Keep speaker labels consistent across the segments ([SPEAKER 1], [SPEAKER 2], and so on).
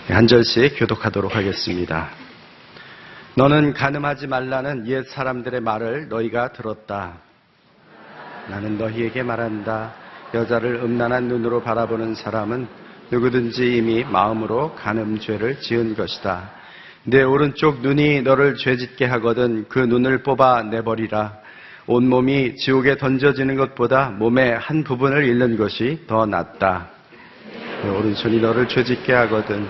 [SPEAKER 1] 한 절씩 교독하도록 하겠습니다. 너는 간음하지 말라는 옛 사람들의 말을 너희가 들었다. 나는 너희에게 말한다. 여자를 음란한 눈으로 바라보는 사람은 누구든지 이미 마음으로 간음죄를 지은 것이다. 내 오른쪽 눈이 너를 죄짓게 하거든 그 눈을 뽑아 내버리라. 온몸이 지옥에 던져지는 것보다 몸의 한 부분을 잃는 것이 더 낫다. 내 오른손이 너를 죄짓게 하거든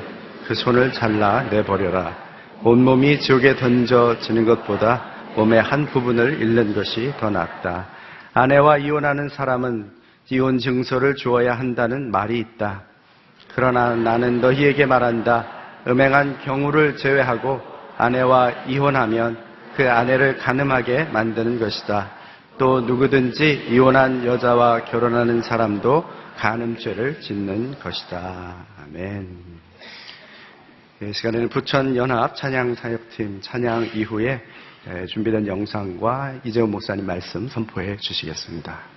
[SPEAKER 1] 그 손을 잘라 내버려라. 온몸이 지옥에 던져지는 것보다 몸의 한 부분을 잃는 것이 더 낫다. 아내와 이혼하는 사람은 이혼 증서를 주어야 한다는 말이 있다. 그러나 나는 너희에게 말한다. 음행한 경우를 제외하고 아내와 이혼하면 그 아내를 간음하게 만드는 것이다. 또 누구든지 이혼한 여자와 결혼하는 사람도 간음죄를 짓는 것이다. 아멘. 이 시간에는 부천연합 찬양사역팀 찬양 이후에 준비된 영상과 이재훈 목사님 말씀 선포해 주시겠습니다.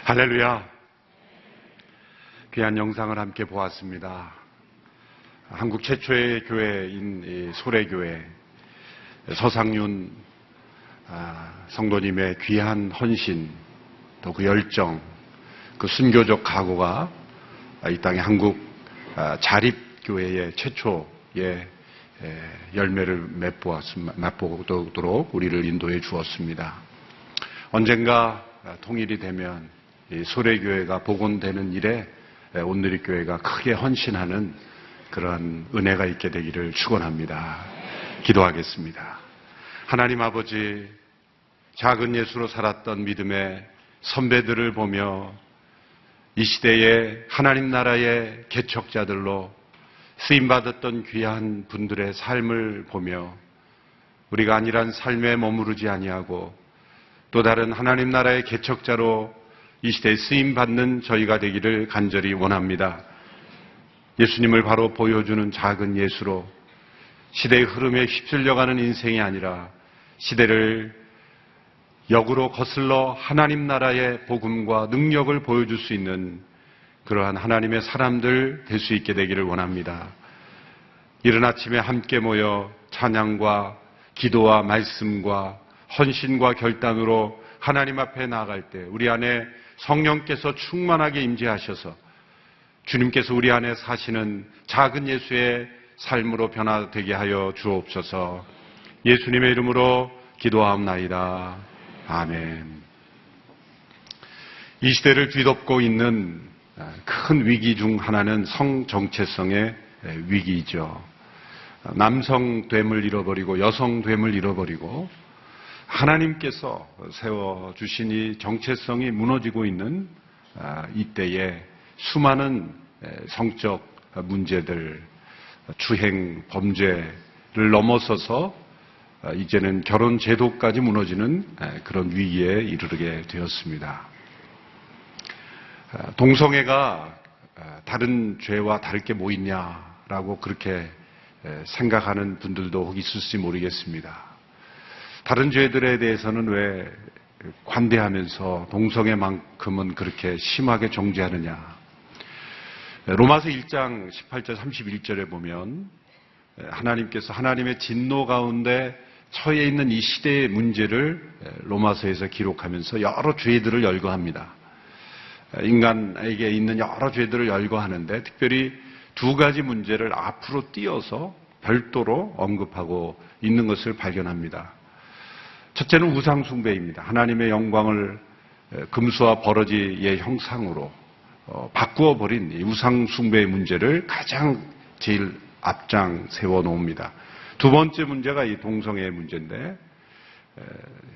[SPEAKER 2] 할렐루야. 귀한 영상을 함께 보았습니다. 한국 최초의 교회인 소래교회 서상윤 성도님의 귀한 헌신, 또 그 열정, 그 순교적 각오가 이 땅의 한국 자립교회의 최초의 열매를 맛보도록 우리를 인도해 주었습니다. 언젠가 통일이 되면 이 소래교회가 복원되는 일에 온누리교회가 크게 헌신하는 그런 은혜가 있게 되기를 축원합니다. 기도하겠습니다. 하나님 아버지, 작은 예수로 살았던 믿음의 선배들을 보며 이 시대에 하나님 나라의 개척자들로 쓰임받았던 귀한 분들의 삶을 보며 우리가 안일한 삶에 머무르지 아니하고 또 다른 하나님 나라의 개척자로 이 시대에 쓰임받는 저희가 되기를 간절히 원합니다. 예수님을 바로 보여주는 작은 예수로 시대의 흐름에 휩쓸려가는 인생이 아니라 시대를 역으로 거슬러 하나님 나라의 복음과 능력을 보여줄 수 있는 그러한 하나님의 사람들 될 수 있게 되기를 원합니다. 이른 아침에 함께 모여 찬양과 기도와 말씀과 헌신과 결단으로 하나님 앞에 나아갈 때 우리 안에 성령께서 충만하게 임재하셔서 주님께서 우리 안에 사시는 작은 예수의 삶으로 변화되게 하여 주옵소서. 예수님의 이름으로 기도하옵나이다. 아멘. 이 시대를 뒤덮고 있는 큰 위기 중 하나는 성정체성의 위기이죠. 남성됨을 잃어버리고 여성됨을 잃어버리고 하나님께서 세워주신 이 정체성이 무너지고 있는 이때에 수많은 성적 문제들, 추행, 범죄를 넘어서서 이제는 결혼 제도까지 무너지는 그런 위기에 이르게 되었습니다. 동성애가 다른 죄와 다를 게 뭐 있냐라고 그렇게 생각하는 분들도 혹 있을지 모르겠습니다. 다른 죄들에 대해서는 왜 관대하면서 동성애만큼은 그렇게 심하게 정죄하느냐. 로마서 1장 18절 31절에 보면 하나님께서 하나님의 진노 가운데 처해 있는 이 시대의 문제를 로마서에서 기록하면서 여러 죄들을 열거합니다. 인간에게 있는 여러 죄들을 열거하는데 특별히 두 가지 문제를 앞으로 띄어서 별도로 언급하고 있는 것을 발견합니다. 첫째는 우상숭배입니다. 하나님의 영광을 금수와 버러지의 형상으로 바꾸어버린 이 우상숭배의 문제를 가장 제일 앞장 세워놓습니다. 두 번째 문제가 이 동성애의 문제인데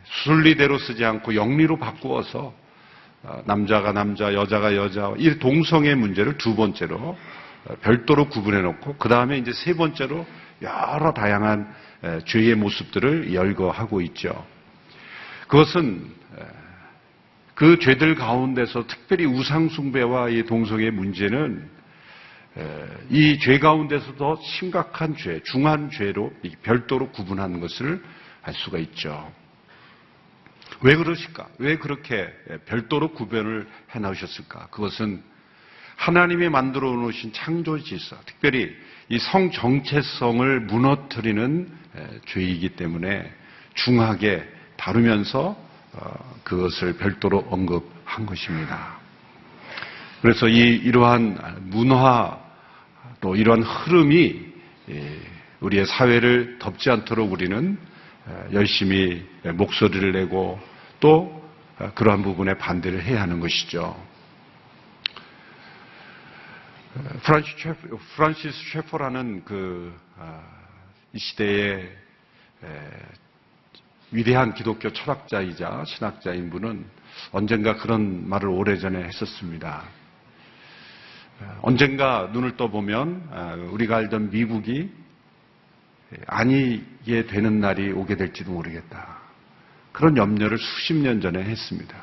[SPEAKER 2] 순리대로 쓰지 않고 영리로 바꾸어서 남자가 남자, 여자가 여자, 이 동성애 문제를 두 번째로 별도로 구분해놓고 그 다음에 이제 세 번째로 여러 다양한 죄의 모습들을 열거하고 있죠. 그것은 그 죄들 가운데서 특별히 우상숭배와 이 동성애의 문제는 이 죄 가운데서 더 심각한 죄, 중한 죄로 별도로 구분하는 것을 알 수가 있죠. 왜 그러실까? 왜 그렇게 별도로 구별을 해놓으셨을까? 그것은 하나님이 만들어 놓으신 창조 질서, 특별히 이 성 정체성을 무너뜨리는 죄이기 때문에 중하게 다루면서 그것을 별도로 언급한 것입니다. 그래서 이러한 문화 또 이러한 흐름이 우리의 사회를 덮지 않도록 우리는 열심히 목소리를 내고 또 그러한 부분에 반대를 해야 하는 것이죠. 프란시스 셰퍼라는 이 시대의 위대한 기독교 철학자이자 신학자인 분은 언젠가 그런 말을 오래전에 했었습니다. 언젠가 눈을 떠보면 우리가 알던 미국이 아니게 되는 날이 오게 될지도 모르겠다. 그런 염려를 수십 년 전에 했습니다.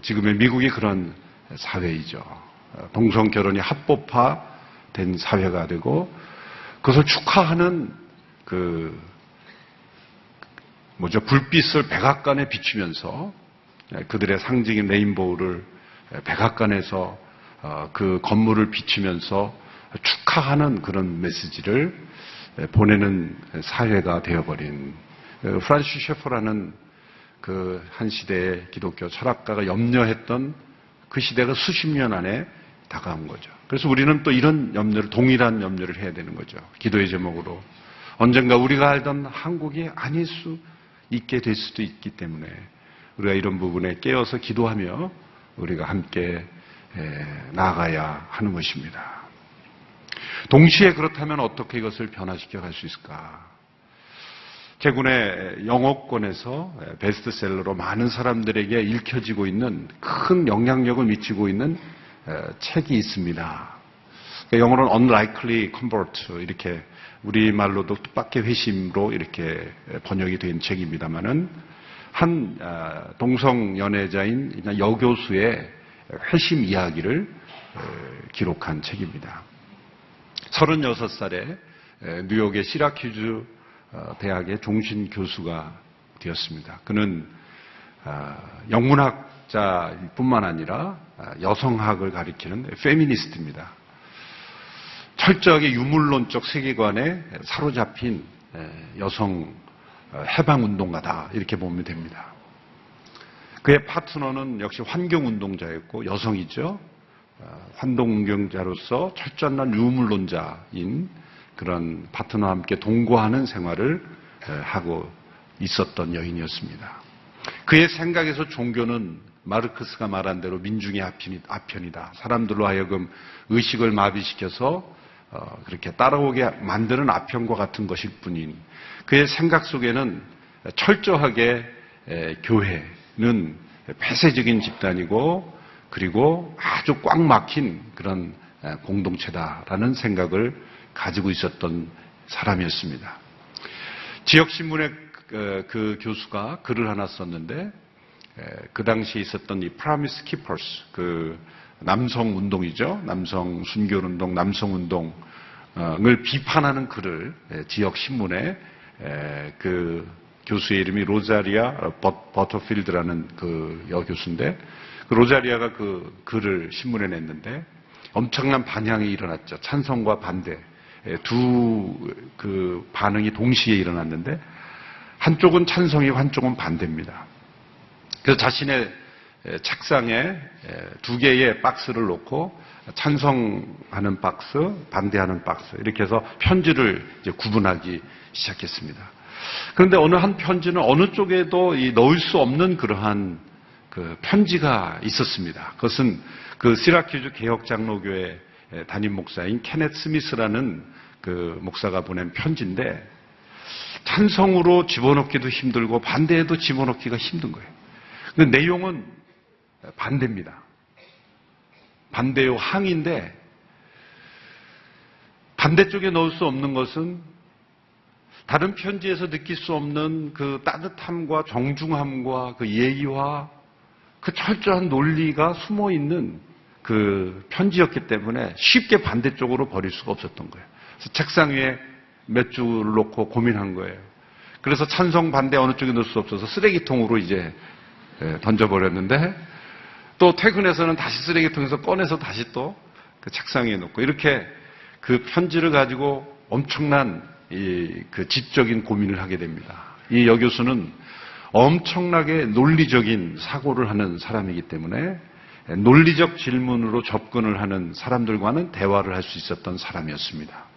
[SPEAKER 2] 지금의 미국이 그런 사회이죠. 동성 결혼이 합법화된 사회가 되고 그것을 축하하는 불빛을 백악관에 비추면서 그들의 상징인 레인보우를 백악관에서 그 건물을 비추면서 축하하는 그런 메시지를 보내는 사회가 되어버린 프란시스 셰퍼라는 그 한 시대의 기독교 철학가가 염려했던 그 시대가 수십 년 안에 다가온 거죠. 그래서 우리는 또 이런 염려를, 동일한 염려를 해야 되는 거죠. 기도의 제목으로. 언젠가 우리가 알던 한국이 아닐 수 있게 될 수도 있기 때문에 우리가 이런 부분에 깨어서 기도하며 우리가 함께 나아가야 하는 것입니다. 동시에 그렇다면 어떻게 이것을 변화시켜 갈 수 있을까? 최근에 영어권에서 베스트셀러로 많은 사람들에게 읽혀지고 있는, 큰 영향력을 미치고 있는 책이 있습니다. 영어로는 Unlikely Convert, 이렇게 우리말로도 뜻밖의 회심으로 이렇게 번역이 된 책입니다만은 한 동성 연애자인 여교수의 회심 이야기를 기록한 책입니다. 36살에 뉴욕의 시라큐즈 대학의 종신 교수가 되었습니다. 그는 영문학자일 뿐만 아니라 여성학을 가리키는 페미니스트입니다. 철저하게 유물론적 세계관에 사로잡힌 여성 해방운동가다, 이렇게 보면 됩니다. 그의 파트너는 역시 환경운동자였고 여성이죠. 환경운동자로서 철저한 유물론자인 그런 파트너와 함께 동거하는 생활을 하고 있었던 여인이었습니다. 그의 생각에서 종교는 마르크스가 말한 대로 민중의 아편이다. 사람들로 하여금 의식을 마비시켜서 그렇게 따라오게 만드는 아편과 같은 것일 뿐인, 그의 생각 속에는 철저하게 교회는 폐쇄적인 집단이고 그리고 아주 꽉 막힌 그런 공동체다라는 생각을 가지고 있었던 사람이었습니다. 지역신문에 그 교수가 글을 하나 썼는데 그 당시에 있었던 이 Promise Keepers, 그 남성운동이죠. 남성 순교운동, 남성운동을 비판하는 글을 지역신문에 그 교수의 이름이 로자리아 버터필드라는 그 여교수인데 그 로자리아가 그 글을 신문에 냈는데 엄청난 반향이 일어났죠. 찬성과 반대. 두 그 반응이 동시에 일어났는데 한쪽은 찬성이고 한쪽은 반대입니다. 그래서 자신의 책상에 두 개의 박스를 놓고 찬성하는 박스, 반대하는 박스, 이렇게 해서 편지를 이제 구분하기 시작했습니다. 그런데 어느 한 편지는 어느 쪽에도 넣을 수 없는 그러한 그 편지가 있었습니다. 그것은 그 시라큐즈 개혁장로교회 담임 목사인 케넷 스미스라는 그 목사가 보낸 편지인데 찬성으로 집어넣기도 힘들고 반대에도 집어넣기가 힘든 거예요. 근데 내용은 반대입니다. 반대요, 항인데 반대쪽에 넣을 수 없는 것은 다른 편지에서 느낄 수 없는 그 따뜻함과 정중함과 그 예의와 그 철저한 논리가 숨어 있는 그 편지였기 때문에 쉽게 반대쪽으로 버릴 수가 없었던 거예요. 그래서 책상 위에 몇 줄을 놓고 고민한 거예요. 그래서 찬성, 반대 어느 쪽에 넣을 수 없어서 쓰레기통으로 이제 던져버렸는데 또 퇴근해서는 다시 쓰레기통에서 꺼내서 다시 또 그 책상 위에 놓고 이렇게 그 편지를 가지고 엄청난 그 지적인 고민을 하게 됩니다. 이 여교수는 엄청나게 논리적인 사고를 하는 사람이기 때문에 논리적 질문으로 접근을 하는 사람들과는 대화를 할 수 있었던 사람이었습니다.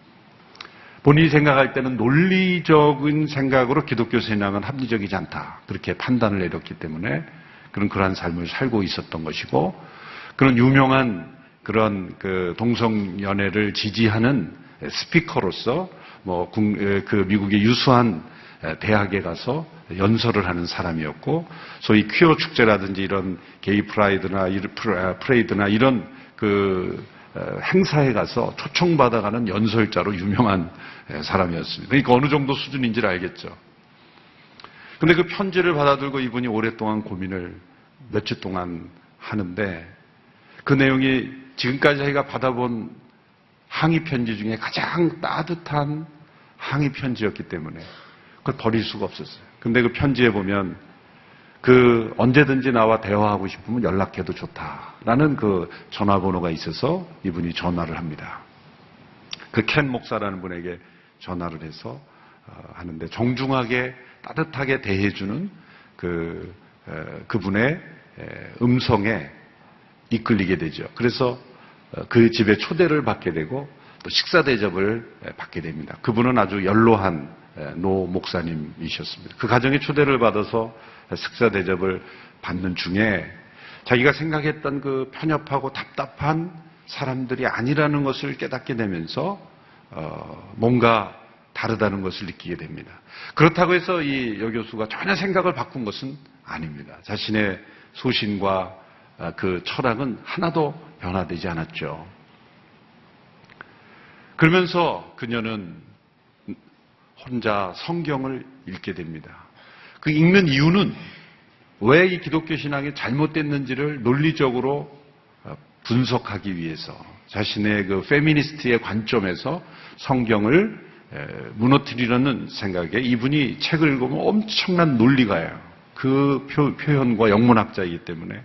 [SPEAKER 2] 본인이 생각할 때는 논리적인 생각으로 기독교 신앙은 합리적이지 않다, 그렇게 판단을 내렸기 때문에 그러한 삶을 살고 있었던 것이고, 그런 유명한 그런 그 동성연애를 지지하는 스피커로서 그 미국의 유수한 대학에 가서 연설을 하는 사람이었고, 소위 퀴어 축제라든지 이런 게이 프레이드나 이런 그 행사에 가서 초청받아가는 연설자로 유명한 사람이었습니다. 그러니까 어느 정도 수준인지를 알겠죠. 근데 그 편지를 받아들고 이분이 오랫동안 고민을 며칠 동안 하는데 그 내용이 지금까지 자기가 받아본 항의 편지 중에 가장 따뜻한 항의 편지였기 때문에 그걸 버릴 수가 없었어요. 근데 그 편지에 보면 언제든지 나와 대화하고 싶으면 연락해도 좋다라는 그 전화번호가 있어서 이분이 전화를 합니다. 그 켄 목사라는 분에게 전화를 해서 하는데 정중하게 따뜻하게 대해주는 그분의 음성에 이끌리게 되죠. 그래서 그 집에 초대를 받게 되고 또 식사 대접을 받게 됩니다. 그분은 아주 연로한 노 목사님이셨습니다. 그 가정에 초대를 받아서 식사 대접을 받는 중에 자기가 생각했던 그 편협하고 답답한 사람들이 아니라는 것을 깨닫게 되면서 뭔가 다르다는 것을 느끼게 됩니다. 그렇다고 해서 이 여 교수가 전혀 생각을 바꾼 것은 아닙니다. 자신의 소신과 그 철학은 하나도 변화되지 않았죠. 그러면서 그녀는 혼자 성경을 읽게 됩니다. 그 읽는 이유는 왜 이 기독교 신앙이 잘못됐는지를 논리적으로 분석하기 위해서 자신의 그 페미니스트의 관점에서 성경을 무너뜨리려는 생각에 이분이 책을 읽으면 엄청난 논리가요. 그 표현과 영문학자이기 때문에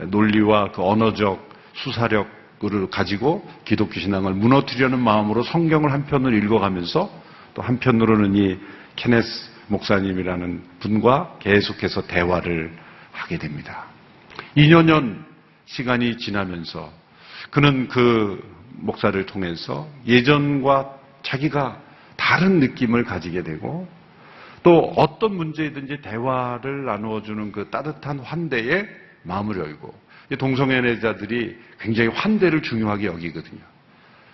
[SPEAKER 2] 논리와 그 언어적 수사력을 가지고 기독교 신앙을 무너뜨리려는 마음으로 성경을 한편으로 읽어가면서 또 한편으로는 이 케네스 목사님이라는 분과 계속해서 대화를 하게 됩니다. 2년 시간이 지나면서 그는 그 목사를 통해서 예전과 자기가 다른 느낌을 가지게 되고 또 어떤 문제이든지 대화를 나누어주는 그 따뜻한 환대에 마음을 열고 동성애자들이 굉장히 환대를 중요하게 여기거든요.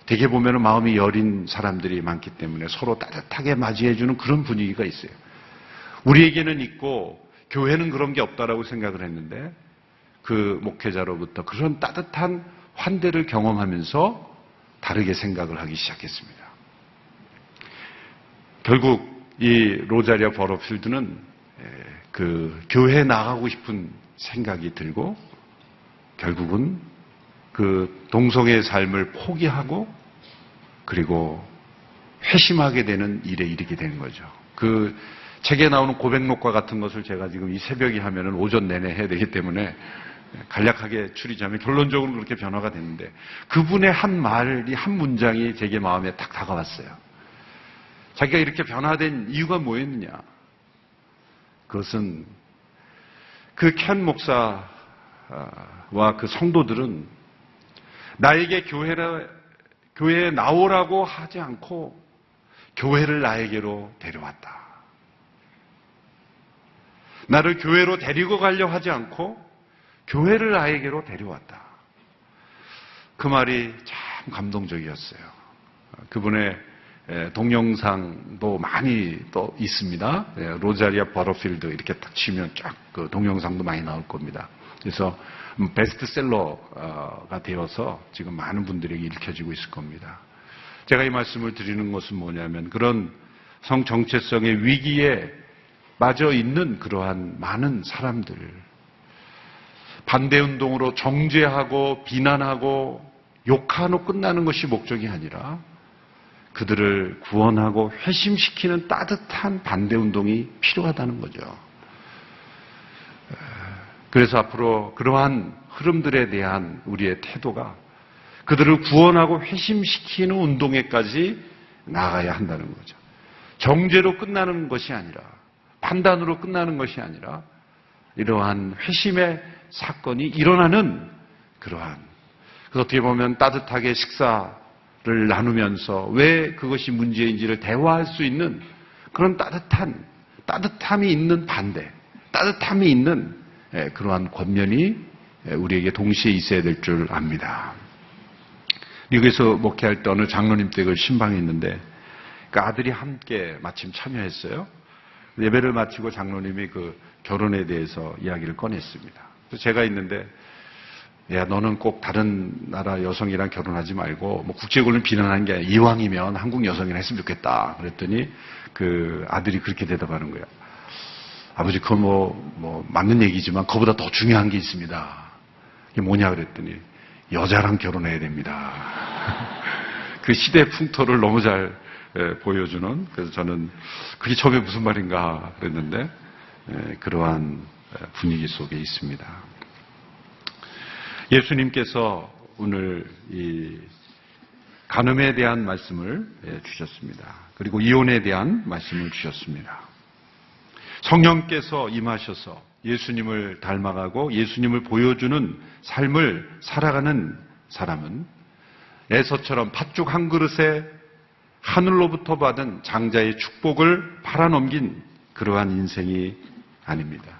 [SPEAKER 2] 대개 보면 마음이 여린 사람들이 많기 때문에 서로 따뜻하게 맞이해주는 그런 분위기가 있어요. 우리에게는 있고 교회는 그런 게 없다라고 생각을 했는데 그 목회자로부터 그런 따뜻한 환대를 경험하면서 다르게 생각을 하기 시작했습니다. 결국 이 로자리아 버러필드는 그 교회에 나가고 싶은 생각이 들고 결국은 그 동성애의 삶을 포기하고 그리고 회심하게 되는 일에 이르게 되는 거죠. 그 책에 나오는 고백록과 같은 것을 제가 지금 이 새벽에 하면은 오전 내내 해야 되기 때문에 간략하게 추리자면 결론적으로 그렇게 변화가 됐는데 그분의 한 말이 한 문장이 제게 마음에 딱 다가왔어요. 자기가 이렇게 변화된 이유가 뭐였느냐? 그것은 그 켄 목사와 그 성도들은 나에게 교회에 나오라고 하지 않고 교회를 나에게로 데려왔다. 나를 교회로 데리고 가려 하지 않고 교회를 나에게로 데려왔다. 그 말이 참 감동적이었어요. 그분의 동영상도 많이 또 있습니다. 로자리아 버러필드 이렇게 딱 치면 쫙 그 동영상도 많이 나올 겁니다. 그래서 베스트셀러가 되어서 지금 많은 분들에게 읽혀지고 있을 겁니다. 제가 이 말씀을 드리는 것은 뭐냐면 그런 성 정체성의 위기에 빠져 있는 그러한 많은 사람들, 반대운동으로 정죄하고 비난하고 욕하고 끝나는 것이 목적이 아니라 그들을 구원하고 회심시키는 따뜻한 반대운동이 필요하다는 거죠. 그래서 앞으로 그러한 흐름들에 대한 우리의 태도가 그들을 구원하고 회심시키는 운동에까지 나아가야 한다는 거죠. 정죄로 끝나는 것이 아니라 판단으로 끝나는 것이 아니라 이러한 회심의 사건이 일어나는 그러한 그래서 어떻게 보면 따뜻하게 식사를 나누면서 왜 그것이 문제인지를 대화할 수 있는 그런 따뜻함이 있는 반대, 따뜻함이 있는 그러한 권면이 우리에게 동시에 있어야 될 줄 압니다. 미국에서 목회할 때 어느 장로님 댁을 신방했는데 그 아들이 함께 마침 참여했어요. 예배를 마치고 장로님이 그 결혼에 대해서 이야기를 꺼냈습니다. 그래서 제가 있는데 야 너는 꼭 다른 나라 여성이랑 결혼하지 말고 뭐 국제권을 비난하는 게 아니라 이왕이면 한국 여성이랑 했으면 좋겠다. 그랬더니 그 아들이 그렇게 대답하는 거예요. 아버지 그건 뭐 맞는 얘기지만 그보다 더 중요한 게 있습니다. 그게 뭐냐 그랬더니 여자랑 결혼해야 됩니다. 그 시대 풍토를 너무 잘 보여주는 그래서 저는 그게 처음에 무슨 말인가 그랬는데 그러한 분위기 속에 있습니다. 예수님께서 오늘 이 간음에 대한 말씀을 주셨습니다. 그리고 이혼에 대한 말씀을 주셨습니다. 성령께서 임하셔서 예수님을 닮아가고 예수님을 보여주는 삶을 살아가는 사람은 에서처럼 팥죽 한 그릇에 하늘로부터 받은 장자의 축복을 팔아넘긴 그러한 인생이 아닙니다.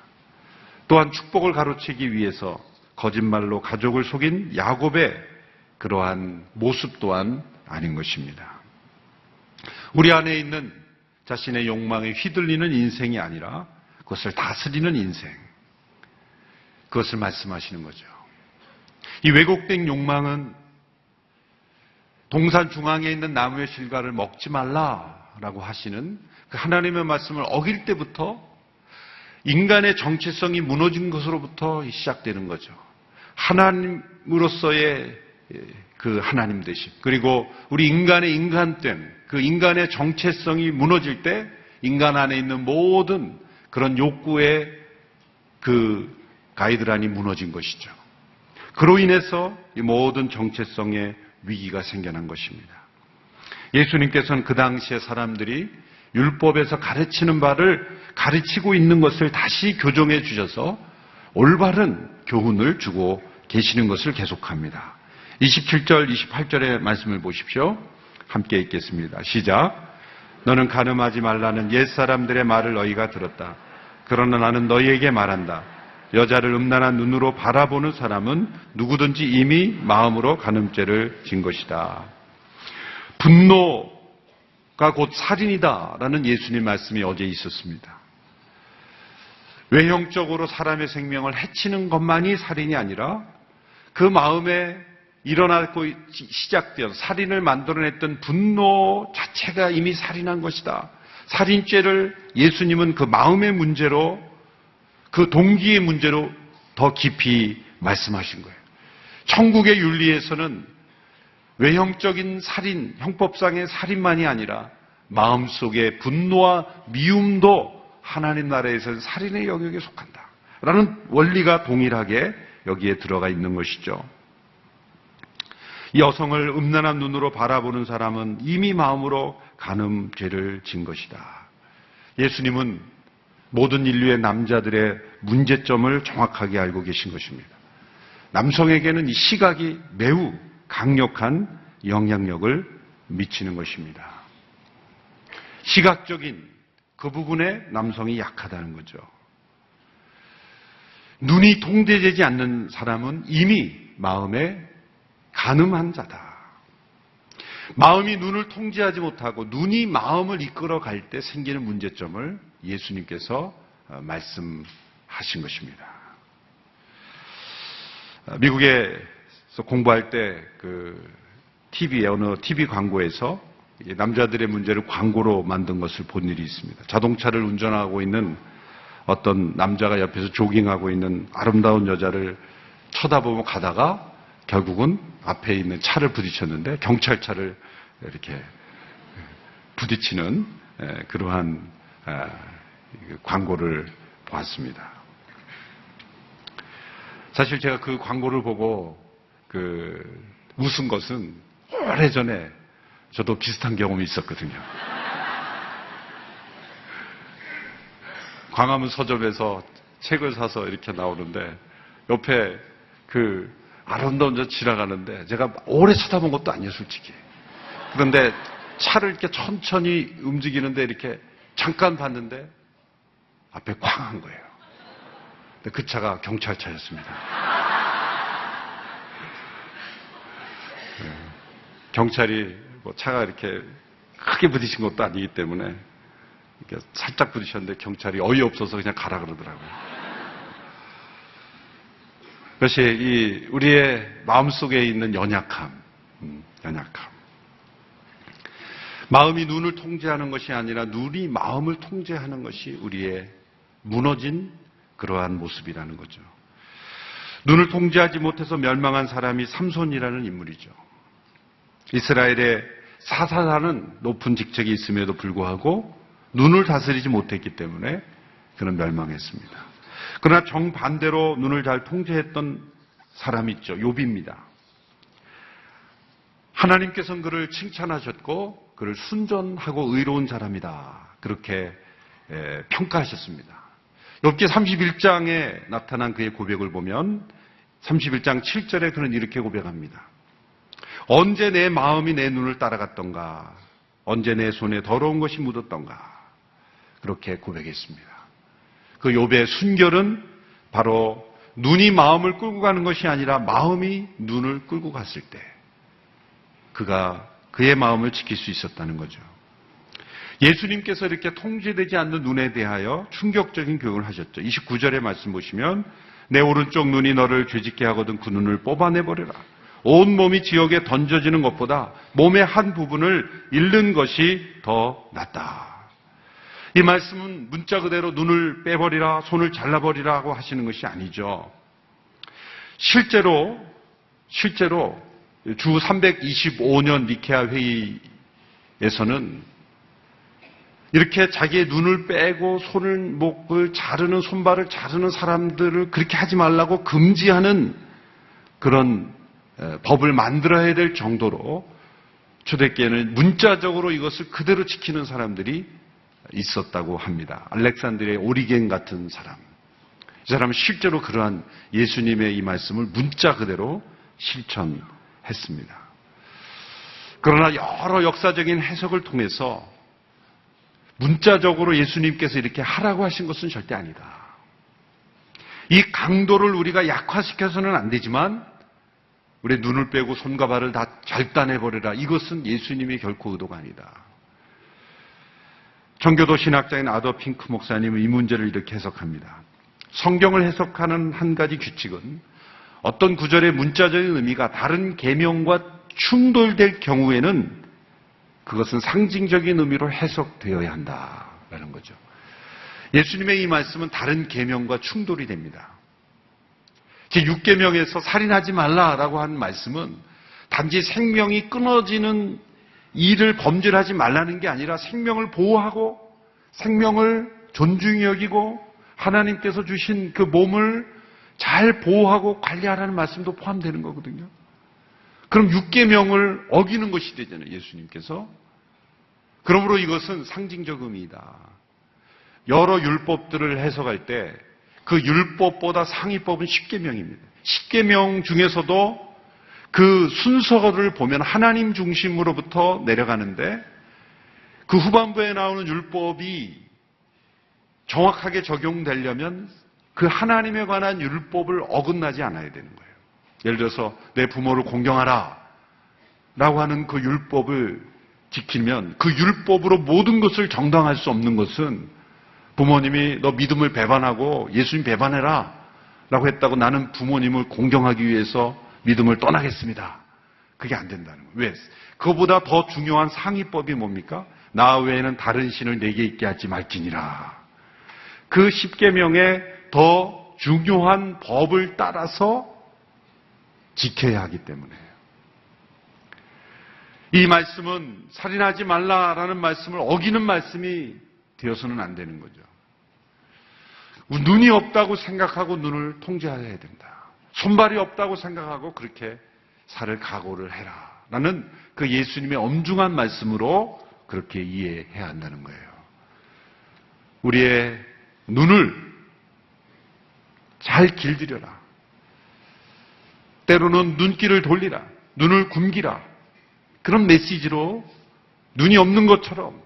[SPEAKER 2] 또한 축복을 가로채기 위해서 거짓말로 가족을 속인 야곱의 그러한 모습 또한 아닌 것입니다. 우리 안에 있는 자신의 욕망에 휘둘리는 인생이 아니라 그것을 다스리는 인생, 그것을 말씀하시는 거죠. 이 왜곡된 욕망은 동산 중앙에 있는 나무의 실과를 먹지 말라라고 하시는 그 하나님의 말씀을 어길 때부터 인간의 정체성이 무너진 것으로부터 시작되는 거죠. 하나님으로서의 그 하나님 되심, 그리고 우리 인간의 인간됨, 그 인간의 정체성이 무너질 때 인간 안에 있는 모든 그런 욕구의 그 가이드라인이 무너진 것이죠. 그로 인해서 이 모든 정체성의 위기가 생겨난 것입니다. 예수님께서는 그 당시에 사람들이 율법에서 가르치는 바를 가르치고 있는 것을 다시 교정해 주셔서 올바른 교훈을 주고 계시는 것을 계속합니다. 27절, 28절의 말씀을 보십시오. 함께 읽겠습니다. 시작. 너는 간음하지 말라는 옛사람들의 말을 너희가 들었다. 그러나 나는 너희에게 말한다. 여자를 음란한 눈으로 바라보는 사람은 누구든지 이미 마음으로 간음죄를 진 것이다. 분노가 곧 살인이다라는 예수님 말씀이 어제 있었습니다. 외형적으로 사람의 생명을 해치는 것만이 살인이 아니라 그 마음에 일어나고 시작되어 살인을 만들어냈던 분노 자체가 이미 살인한 것이다. 살인죄를 예수님은 그 마음의 문제로, 그 동기의 문제로 더 깊이 말씀하신 거예요. 천국의 윤리에서는 외형적인 살인, 형법상의 살인만이 아니라 마음속의 분노와 미움도 하나님 나라에서는 살인의 영역에 속한다 라는 원리가 동일하게 여기에 들어가 있는 것이죠. 여성을 음란한 눈으로 바라보는 사람은 이미 마음으로 간음죄를 진 것이다. 예수님은 모든 인류의 남자들의 문제점을 정확하게 알고 계신 것입니다. 남성에게는 이 시각이 매우 강력한 영향력을 미치는 것입니다. 시각적인 그 부분에 남성이 약하다는 거죠. 눈이 통제되지 않는 사람은 이미 마음에 간음한 자다. 마음이 눈을 통제하지 못하고 눈이 마음을 이끌어갈 때 생기는 문제점을 예수님께서 말씀하신 것입니다. 미국에서 공부할 때 그 어느 TV 광고에서 남자들의 문제를 광고로 만든 것을 본 일이 있습니다. 자동차를 운전하고 있는 어떤 남자가 옆에서 조깅하고 있는 아름다운 여자를 쳐다보며 가다가 결국은 앞에 있는 차를 부딪혔는데 경찰차를 이렇게 부딪히는 그러한 광고를 보았습니다. 사실 제가 그 광고를 보고 웃은 것은 오래전에 저도 비슷한 경험이 있었거든요. 광화문 서점에서 책을 사서 이렇게 나오는데 옆에 그 아름다운 저 지나가는데 제가 오래 쳐다본 것도 아니에요, 솔직히. 그런데 차를 이렇게 천천히 움직이는데 이렇게 잠깐 봤는데 앞에 쾅 한 거예요. 근데 그 차가 경찰차였습니다. 경찰이 뭐 차가 이렇게 크게 부딪힌 것도 아니기 때문에 이렇게 살짝 부딪혔는데 경찰이 어이없어서 그냥 가라 그러더라고요. 그것이 우리의 마음속에 있는 연약함. 마음이 눈을 통제하는 것이 아니라 눈이 마음을 통제하는 것이 우리의 무너진 그러한 모습이라는 거죠. 눈을 통제하지 못해서 멸망한 사람이 삼손이라는 인물이죠. 이스라엘에 사사라는 높은 직책이 있음에도 불구하고 눈을 다스리지 못했기 때문에 그는 멸망했습니다. 그러나 정반대로 눈을 잘 통제했던 사람이 있죠. 욥입니다. 하나님께서는 그를 칭찬하셨고 그를 순전하고 의로운 사람이다. 그렇게 평가하셨습니다. 욥기 31장에 나타난 그의 고백을 보면 31장 7절에 그는 이렇게 고백합니다. 언제 내 마음이 내 눈을 따라갔던가? 언제 내 손에 더러운 것이 묻었던가? 그렇게 고백했습니다. 그 욥의 순결은 바로 눈이 마음을 끌고 가는 것이 아니라 마음이 눈을 끌고 갔을 때 그가 그의 마음을 지킬 수 있었다는 거죠. 예수님께서 이렇게 통제되지 않는 눈에 대하여 충격적인 교육을 하셨죠. 29절의 말씀 보시면 내 오른쪽 눈이 너를 죄짓게 하거든 그 눈을 뽑아내버려라. 온 몸이 지옥에 던져지는 것보다 몸의 한 부분을 잃는 것이 더 낫다. 이 말씀은 문자 그대로 눈을 빼버리라, 손을 잘라버리라고 하시는 것이 아니죠. 실제로 주 325년 니케아 회의에서는 이렇게 자기의 눈을 빼고 손을, 목을 자르는, 손발을 자르는 사람들을 그렇게 하지 말라고 금지하는 그런 법을 만들어야 될 정도로 초대교회는 문자적으로 이것을 그대로 지키는 사람들이 있었다고 합니다. 알렉산드리아의 오리겐 같은 사람. 이 사람은 실제로 그러한 예수님의 이 말씀을 문자 그대로 실천했습니다. 그러나 여러 역사적인 해석을 통해서 문자적으로 예수님께서 이렇게 하라고 하신 것은 절대 아니다. 이 강도를 우리가 약화시켜서는 안 되지만 우리의 눈을 빼고 손과 발을 다 절단해버리라. 이것은 예수님의 결코 의도가 아니다. 청교도 신학자인 아더 핑크 목사님은 이 문제를 이렇게 해석합니다. 성경을 해석하는 한 가지 규칙은 어떤 구절의 문자적인 의미가 다른 계명과 충돌될 경우에는 그것은 상징적인 의미로 해석되어야 한다라는 거죠. 예수님의 이 말씀은 다른 계명과 충돌이 됩니다. 제6계명에서 살인하지 말라라고 하는 말씀은 단지 생명이 끊어지는 일을 범죄를 하지 말라는 게 아니라 생명을 보호하고 생명을 존중히 여기고 하나님께서 주신 그 몸을 잘 보호하고 관리하라는 말씀도 포함되는 거거든요. 그럼 6계명을 어기는 것이 되잖아요, 예수님께서. 그러므로 이것은 상징적 의미이다. 여러 율법들을 해석할 때 그 율법보다 상위법은 10계명입니다. 10계명 중에서도 그 순서를 보면 하나님 중심으로부터 내려가는데 그 후반부에 나오는 율법이 정확하게 적용되려면 그 하나님에 관한 율법을 어긋나지 않아야 되는 거예요. 예를 들어서 내 부모를 공경하라 라고 하는 그 율법을 지키면 그 율법으로 모든 것을 정당할 수 없는 것은 부모님이 너 믿음을 배반하고 예수님 배반해라 라고 했다고 나는 부모님을 공경하기 위해서 믿음을 떠나겠습니다. 그게 안 된다는 거예요. 왜? 그거보다 더 중요한 상위법이 뭡니까? 나 외에는 다른 신을 내게 있게 하지 말지니라. 그 10계명에 더 중요한 법을 따라서 지켜야 하기 때문에 이 말씀은 살인하지 말라라는 말씀을 어기는 말씀이 되어서는 안 되는 거죠. 눈이 없다고 생각하고 눈을 통제해야 된다. 손발이 없다고 생각하고 그렇게 살을 각오를 해라. 라는 그 예수님의 엄중한 말씀으로 그렇게 이해해야 한다는 거예요. 우리의 눈을 잘 길들여라. 때로는 눈길을 돌리라. 눈을 굼기라. 그런 메시지로 눈이 없는 것처럼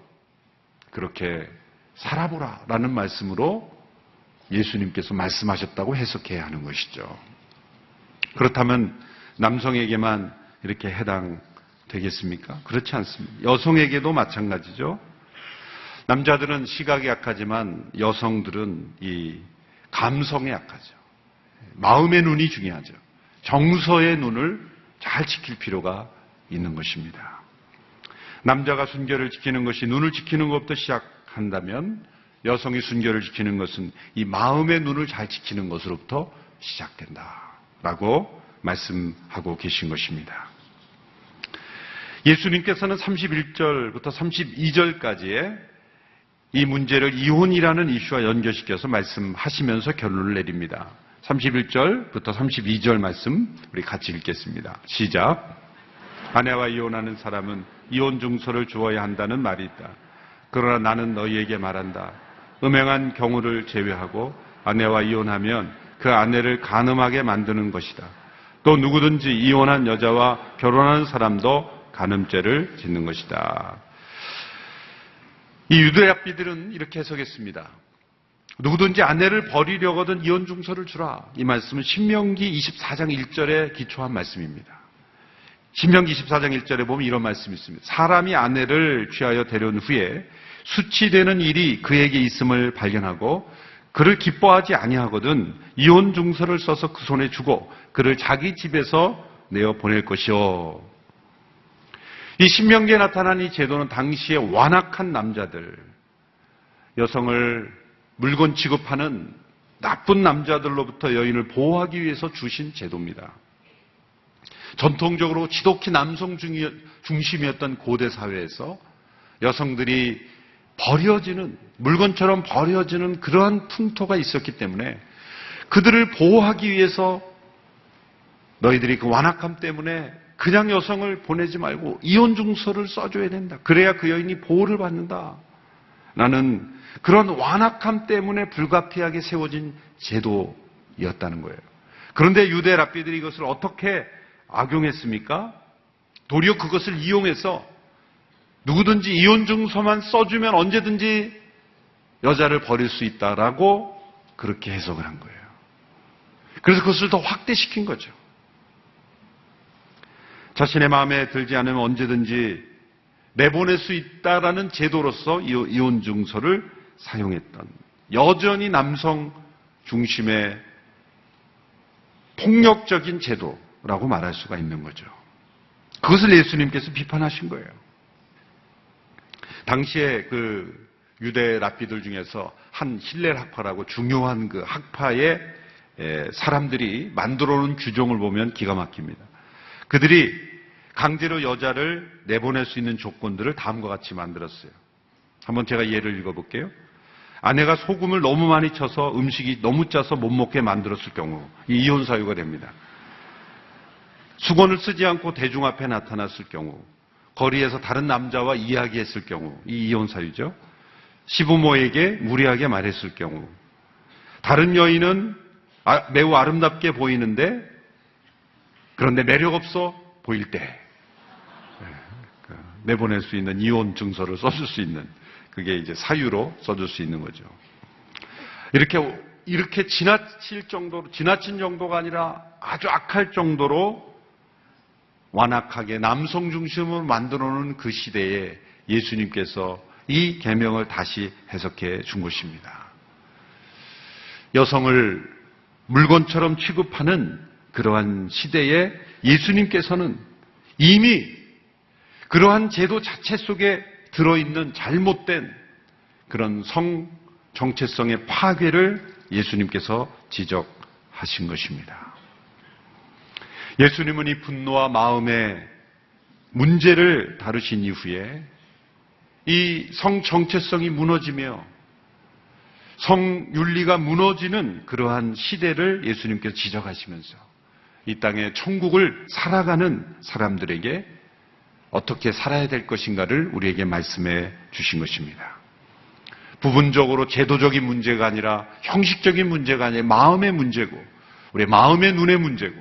[SPEAKER 2] 그렇게 살아보라 라는 말씀으로 예수님께서 말씀하셨다고 해석해야 하는 것이죠. 그렇다면 남성에게만 이렇게 해당되겠습니까? 그렇지 않습니다. 여성에게도 마찬가지죠. 남자들은 시각이 약하지만 여성들은 이 감성에 약하죠. 마음의 눈이 중요하죠. 정서의 눈을 잘 지킬 필요가 있는 것입니다. 남자가 순결을 지키는 것이 눈을 지키는 것부터 시작한다면 여성이 순결을 지키는 것은 이 마음의 눈을 잘 지키는 것으로부터 시작된다라고 말씀하고 계신 것입니다. 예수님께서는 31절부터 32절까지의 이 문제를 이혼이라는 이슈와 연결시켜서 말씀하시면서 결론을 내립니다. 31절부터 32절 말씀 우리 같이 읽겠습니다. 시작. 아내와 이혼하는 사람은 이혼 증서를 주어야 한다는 말이 있다. 그러나 나는 너희에게 말한다. 음행한 경우를 제외하고 아내와 이혼하면 그 아내를 간음하게 만드는 것이다. 또 누구든지 이혼한 여자와 결혼한 사람도 간음죄를 짓는 것이다. 이 유대랍비들은 이렇게 해석했습니다. 누구든지 아내를 버리려거든 이혼 증서를 주라. 이 말씀은 신명기 24장 1절에 기초한 말씀입니다. 신명기 24장 1절에 보면 이런 말씀이 있습니다. 사람이 아내를 취하여 데려온 후에 수치되는 일이 그에게 있음을 발견하고 그를 기뻐하지 아니하거든 이혼 증서를 써서 그 손에 주고 그를 자기 집에서 내어 보낼 것이요. 이 신명기에 나타난 이 제도는 당시에 완악한 남자들, 여성을 물건 취급하는 나쁜 남자들로부터 여인을 보호하기 위해서 주신 제도입니다. 전통적으로 지독히 남성 중심이었던 고대 사회에서 여성들이 버려지는, 물건처럼 버려지는 그러한 풍토가 있었기 때문에 그들을 보호하기 위해서 너희들이 그 완악함 때문에 그냥 여성을 보내지 말고 이혼 증서를 써줘야 된다. 그래야 그 여인이 보호를 받는다. 라는 그런 완악함 때문에 불가피하게 세워진 제도였다는 거예요. 그런데 유대 랍비들이 이것을 어떻게 악용했습니까? 도리어 그것을 이용해서 누구든지 이혼 증서만 써주면 언제든지 여자를 버릴 수 있다라고 그렇게 해석을 한 거예요. 그래서 그것을 더 확대시킨 거죠. 자신의 마음에 들지 않으면 언제든지 내보낼 수 있다라는 제도로서 이혼 증서를 사용했던, 여전히 남성 중심의 폭력적인 제도라고 말할 수가 있는 거죠. 그것을 예수님께서 비판하신 거예요. 당시에 그 유대 랍비들 중에서 한 hilel 학파라고 중요한 그 학파의 사람들이 만들어 놓은 규정을 보면 기가 막힙니다. 그들이 강제로 여자를 내보낼 수 있는 조건들을 다음과 같이 만들었어요. 한번 제가 예를 읽어볼게요. 아내가 소금을 너무 많이 쳐서 음식이 너무 짜서 못 먹게 만들었을 경우 이 이혼 사유가 됩니다. 수건을 쓰지 않고 대중 앞에 나타났을 경우, 거리에서 다른 남자와 이야기했을 경우 이 이혼 사유죠. 시부모에게 무리하게 말했을 경우, 다른 여인은 매우 아름답게 보이는데 그런데 매력 없어 보일 때 내보낼 수 있는 이혼 증서를 써줄 수 있는, 그게 이제 사유로 써줄 수 있는 거죠. 이렇게 지나친 정도가 아니라 아주 악할 정도로 완악하게 남성 중심으로 만들어 놓은 그 시대에 예수님께서 이 계명을 다시 해석해 준 것입니다. 여성을 물건처럼 취급하는 그러한 시대에 예수님께서는 이미 그러한 제도 자체 속에 들어있는 잘못된 그런 성 정체성의 파괴를 예수님께서 지적하신 것입니다. 예수님은 이 분노와 마음의 문제를 다루신 이후에 이 성 정체성이 무너지며 성윤리가 무너지는 그러한 시대를 예수님께서 지적하시면서 이 땅에 천국을 살아가는 사람들에게 어떻게 살아야 될 것인가를 우리에게 말씀해 주신 것입니다. 부분적으로 제도적인 문제가 아니라 형식적인 문제가 아니라 마음의 문제고 우리의 마음의 눈의 문제고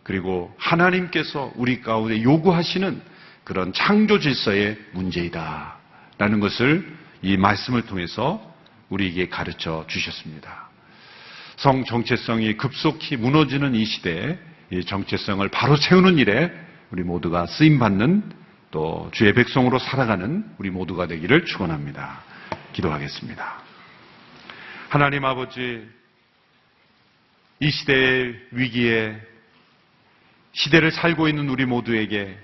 [SPEAKER 2] 그리고 하나님께서 우리 가운데 요구하시는 그런 창조 질서의 문제이다 라는 것을 이 말씀을 통해서 우리에게 가르쳐 주셨습니다. 성 정체성이 급속히 무너지는 이 시대에 이 정체성을 바로 세우는 일에 우리 모두가 쓰임받는 또 주의 백성으로 살아가는 우리 모두가 되기를 축원합니다. 기도하겠습니다. 하나님 아버지, 이 시대의 위기에 시대를 살고 있는 우리 모두에게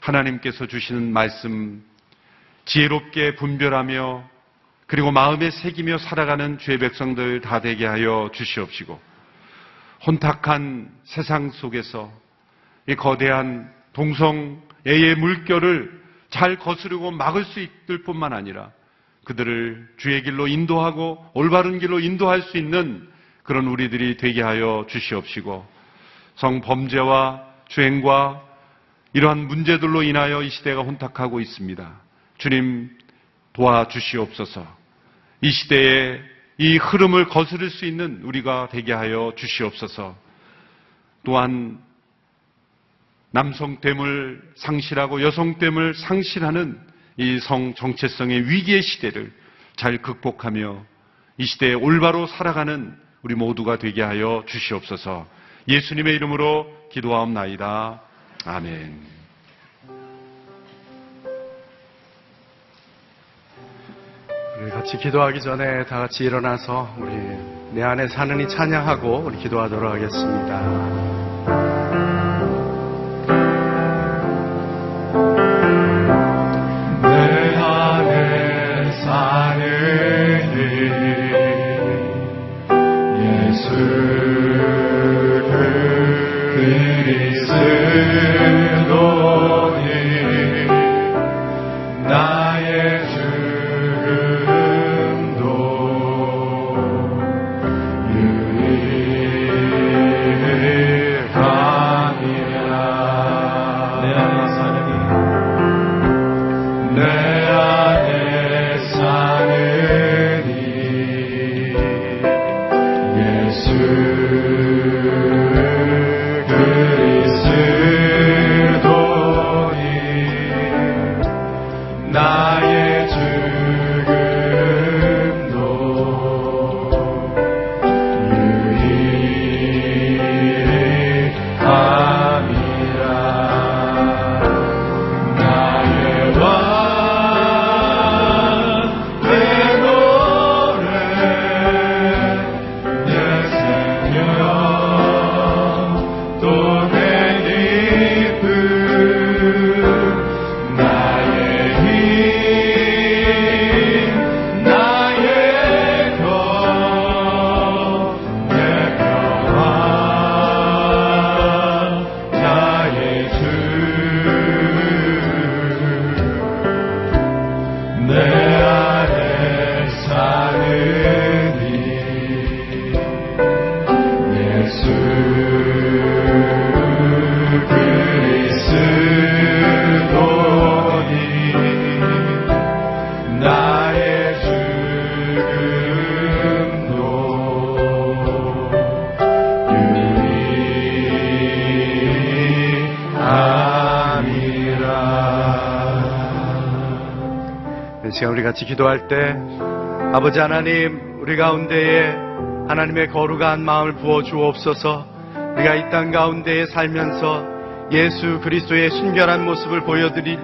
[SPEAKER 2] 하나님께서 주시는 말씀 지혜롭게 분별하며 그리고 마음에 새기며 살아가는 주의 백성들 다 되게 하여 주시옵시고, 혼탁한 세상 속에서 이 거대한 동성애의 물결을 잘 거스르고 막을 수 있을 뿐만 아니라 그들을 주의 길로 인도하고 올바른 길로 인도할 수 있는 그런 우리들이 되게 하여 주시옵시고, 성범죄와 주행과 이러한 문제들로 인하여 이 시대가 혼탁하고 있습니다. 주님 도와주시옵소서. 이 시대에 이 흐름을 거스를 수 있는 우리가 되게 하여 주시옵소서. 또한 남성됨을 상실하고 여성됨을 상실하는 이 성 정체성의 위기의 시대를 잘 극복하며 이 시대에 올바로 살아가는 우리 모두가 되게 하여 주시옵소서. 예수님의 이름으로 기도하옵나이다. 아멘.
[SPEAKER 1] 우리 같이 기도하기 전에 다 같이 일어나서 우리 내 안에 사는 이 찬양하고 우리 기도하도록 하겠습니다. 시간 우리 같이 기도할 때 아버지 하나님, 우리 가운데에 하나님의 거룩한 마음을 부어 주옵소서. 우리가 이 땅 가운데에 살면서 예수 그리스도의 순결한 모습을 보여드린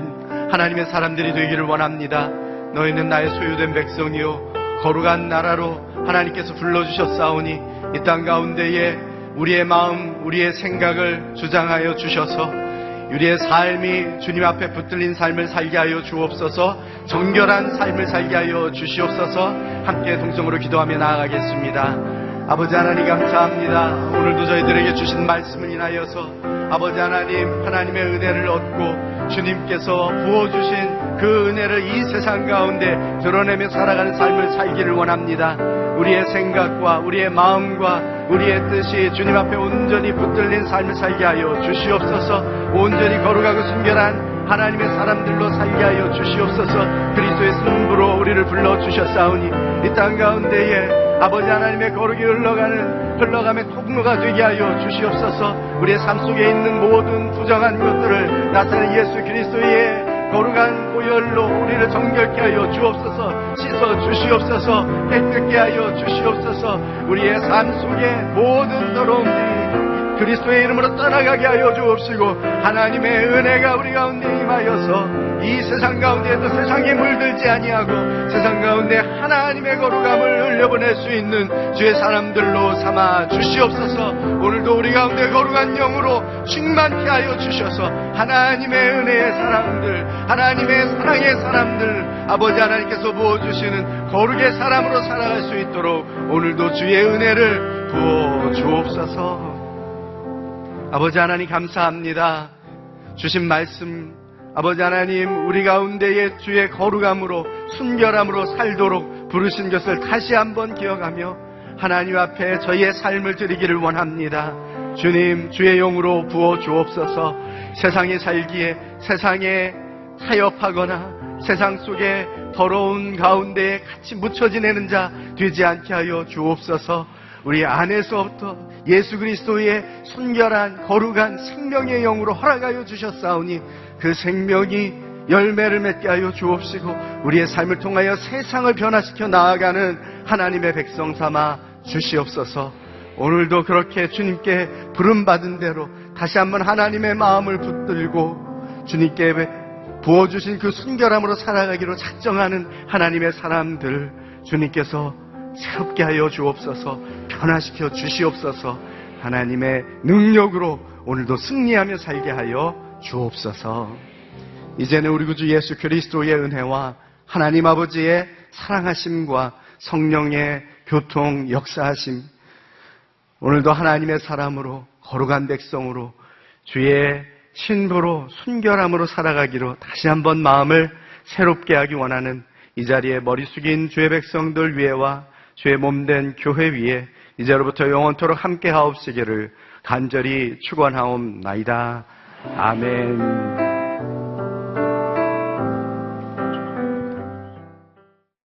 [SPEAKER 1] 하나님의 사람들이 되기를 원합니다. 너희는 나의 소유된 백성이요 거룩한 나라로 하나님께서 불러주셨사오니 이 땅 가운데에 우리의 마음, 우리의 생각을 주장하여 주셔서 우리의 삶이 주님 앞에 붙들린 삶을 살게 하여 주옵소서. 정결한 삶을 살게 하여 주시옵소서. 함께 동성으로 기도하며 나아가겠습니다. 아버지 하나님 감사합니다. 오늘도 저희들에게 주신 말씀을 인하여서 아버지 하나님, 하나님의 은혜를 얻고 주님께서 부어주신 그 은혜를 이 세상 가운데 드러내며 살아가는 삶을 살기를 원합니다. 우리의 생각과 우리의 마음과 우리의 뜻이 주님 앞에 온전히 붙들린 삶을 살게 하여 주시옵소서. 온전히 거룩하고 순결한 하나님의 사람들로 살게 하여 주시옵소서. 그리스도의 승부로 우리를 불러주셨사오니 이 땅 가운데에 아버지 하나님의 거룩이 흘러감의 통로가 되게 하여 주시옵소서. 우리의 삶 속에 있는 모든 부정한 것들을 나타낸 예수 그리스도의 거룩한 보혈로 우리를 정결케 하여 주옵소서. 씻어 주시옵소서. 깨끗게 하여 주시옵소서. 우리의 삶 속에 모든 더러움들이 그리스도의 이름으로 떠나가게 하여 주옵시고 하나님의 은혜가 우리 가운데 임하여서 이 세상 가운데에도 세상에 물들지 아니하고 세상 가운데 하나님의 거룩함을 흘려보낼 수 있는 주의 사람들로 삼아 주시옵소서. 오늘도 우리 가운데 거룩한 영으로 충만케 하여 주셔서 하나님의 은혜의 사람들, 하나님의 사랑의 사람들, 아버지 하나님께서 부어주시는 거룩의 사람으로 살아갈 수 있도록 오늘도 주의 은혜를 부어 주옵소서. 아버지 하나님 감사합니다. 주신 말씀 아버지 하나님, 우리 가운데에 주의 거룩함으로 순결함으로 살도록 부르신 것을 다시 한번 기억하며 하나님 앞에 저희의 삶을 드리기를 원합니다. 주님, 주의 영으로 부어 주옵소서. 세상에 살기에 세상에 타협하거나 세상 속에 더러운 가운데에 같이 묻혀 지내는 자 되지 않게 하여 주옵소서. 우리 안에서부터 예수 그리스도의 순결한 거룩한 생명의 영으로 허락하여 주셨사오니 그 생명이 열매를 맺게 하여 주옵시고 우리의 삶을 통하여 세상을 변화시켜 나아가는 하나님의 백성 삼아 주시옵소서. 오늘도 그렇게 주님께 부름받은 대로 다시 한번 하나님의 마음을 붙들고 주님께 부어주신 그 순결함으로 살아가기로 작정하는 하나님의 사람들, 주님께서 새롭게 하여 주옵소서. 변화시켜 주시옵소서. 하나님의 능력으로 오늘도 승리하며 살게 하여 주옵소서. 이제는 우리 구주 예수 그리스도의 은혜와 하나님 아버지의 사랑하심과 성령의 교통 역사하심, 오늘도 하나님의 사람으로 거룩한 백성으로 주의 신부로 순결함으로 살아가기로 다시 한번 마음을 새롭게 하기 원하는 이 자리에 머리 숙인 주의 백성들 위에와 주의 몸된 교회 위에 이제로부터 영원토록 함께 하옵시기를 간절히 축원하옵나이다. 아멘.